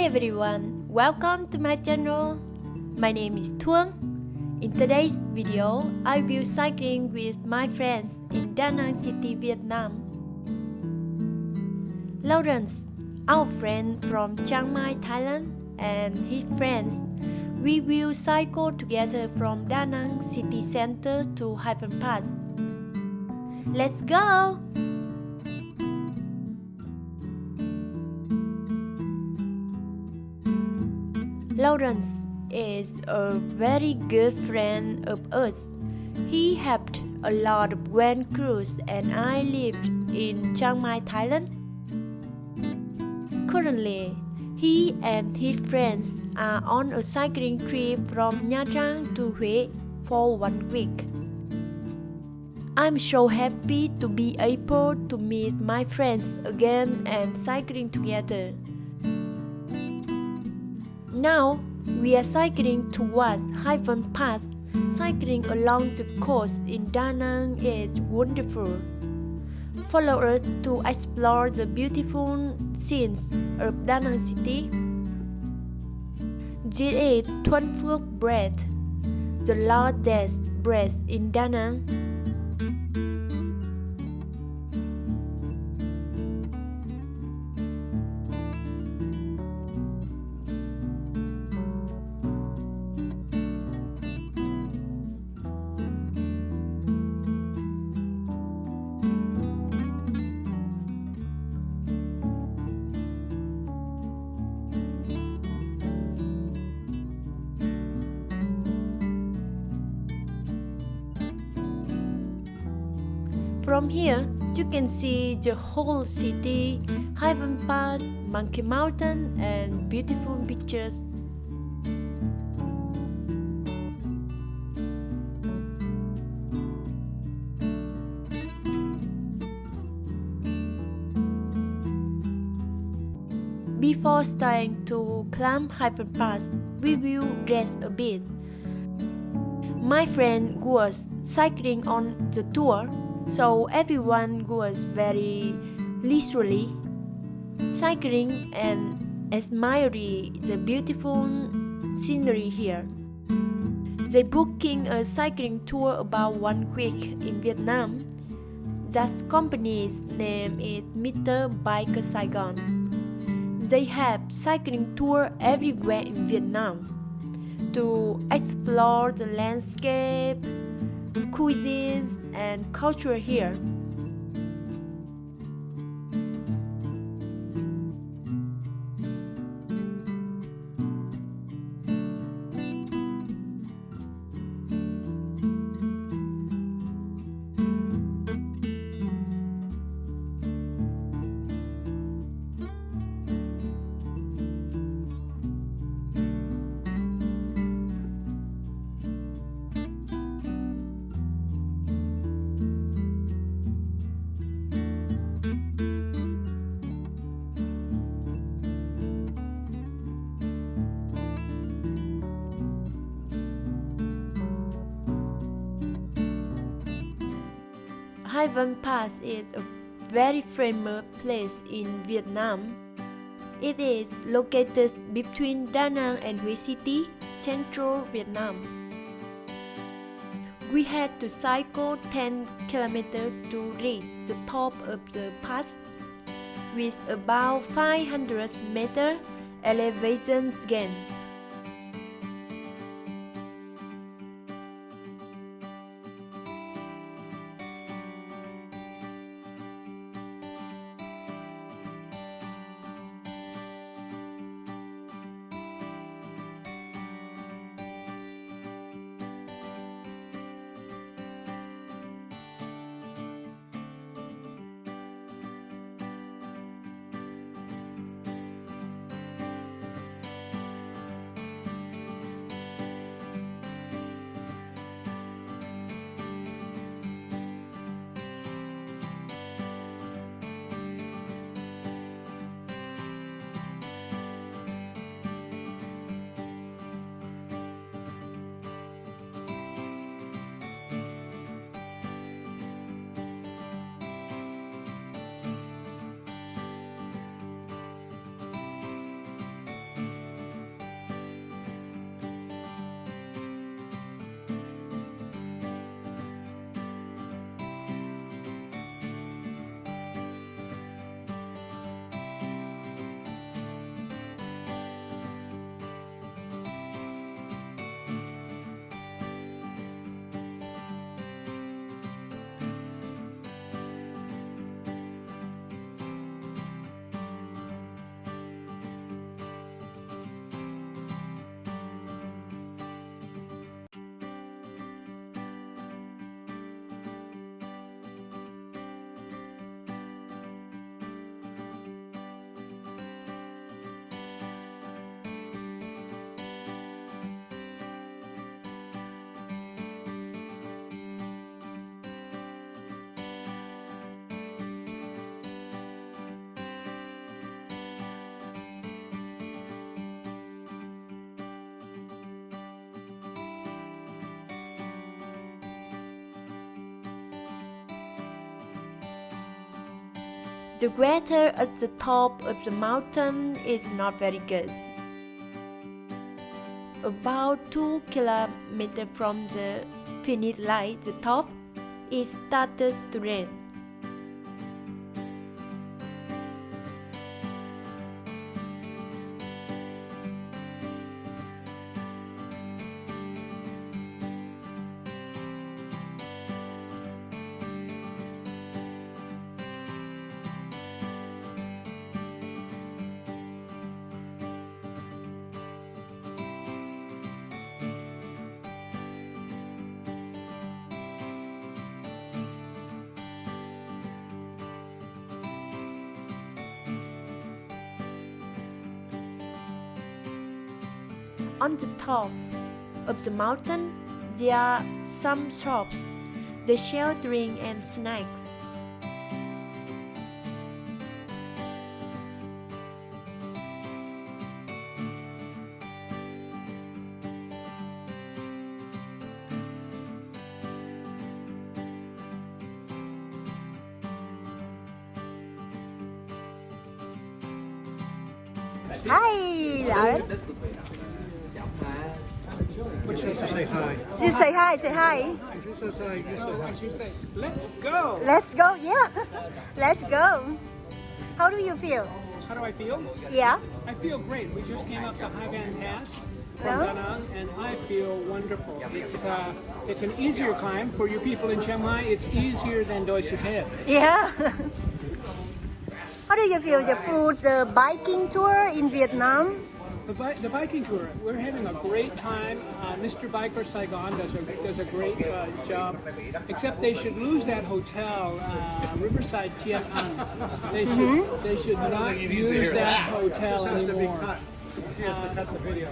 everyone, welcome to my channel. My name is Thuong. In today's video, I will cycling with my friends in Danang City, Vietnam. Lawrence, our friend from Chiang Mai, Thailand, and his friends, we will cycle together from Danang city center to Hyphen Pass. Let's go! Lawrence is a very good friend of us. He helped a lot of when cruise and I lived in Chiang Mai, Thailand. Currently, he and his friends are on a cycling trip from Nha Trang to Huế for 1 week. I'm so happy to be able to meet my friends again and cycling together. Now, we are cycling towards Hyphen Pass. Cycling along the coast in Danang is wonderful. Follow us to explore the beautiful scenes of Danang City. This is Thuận Phước Bridge, the largest bridge in Danang. From here, you can see the whole city, Hyphen Pass, Monkey Mountain, and beautiful beaches. Before starting to climb Hyphen Pass, we will rest a bit. My friend was cycling on the tour, so everyone was very leisurely, cycling and admiring the beautiful scenery here. They booking a cycling tour about 1 week in Vietnam. That company's name is Mr. Bike Saigon. They have cycling tour everywhere in Vietnam to explore the landscape, cuisines, and culture here. Hyphen Pass is a very famous place in Vietnam. It is located between Danang and Huế City, central Vietnam. We had to cycle 10 kilometers to reach the top of the pass, with about 500 meter elevation gain. The weather at the top of the mountain is not very good. About 2 kilometers from the finish line, the top, it started to rain. On the top of the mountain, there are some shops, they sell drinks and snacks. Hi, Lawrence. What should I say? Hi. You say hi, say hi. She says hi, you say hi. I should say, let's go. Let's go, yeah. Let's go. How do you feel? How do I feel? Yeah. I feel great. We just came up the Hai Van Pass from Yeah. Danang, and I feel wonderful. It's an easier climb for you people in Chiang Mai. It's easier than Doi Sutet. Yeah. How do you feel the food, the biking tour in Vietnam? The biking tour, we're having a great time. Mr. Biker Saigon does a great job, except they should lose that hotel, Riverside Tien An. They should not use that hotel anymore. She has to cut the video.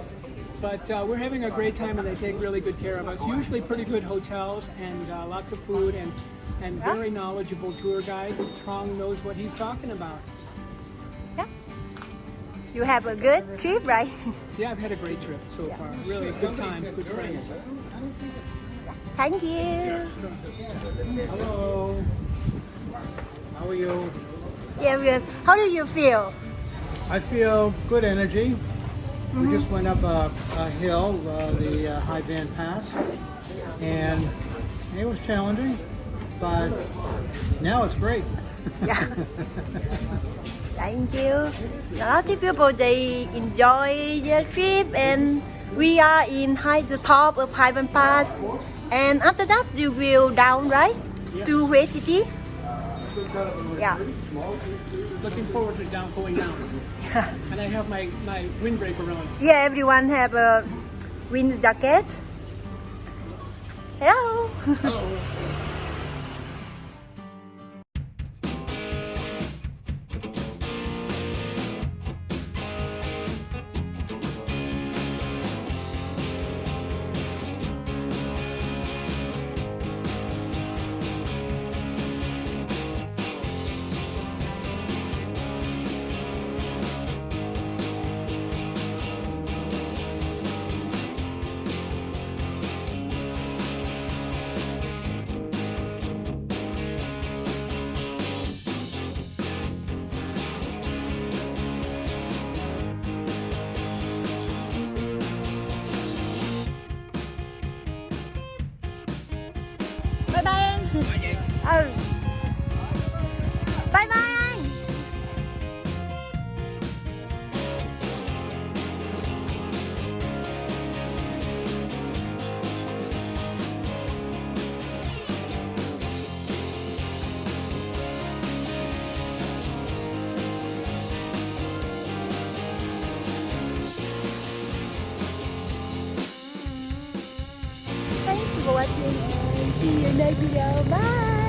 But we're having a great time, and they take really good care of us. Usually pretty good hotels and lots of food and very knowledgeable tour guide. Trong knows what he's talking about. Yeah. You have a good trip, right? Yeah, I've had a great trip so far. Really good time, good friends. Thank you. Hello. How are you? Yeah, good. How do you feel? I feel good energy. We just went up a hill, the Hai Van Pass, and it was challenging, but now it's great. Yeah. Thank you. A lot of people, they enjoy their trip, and we are in the top of Hai Van Pass. And after that, you will down, right? To Hue City? Yeah. Looking forward to going down. And I have my windbreaker on. Yeah, everyone have a wind jacket. Hello. Hello. Bye bye anh. Ừ. Bye bye anh. Thanks for watching and see you in the next video. Bye.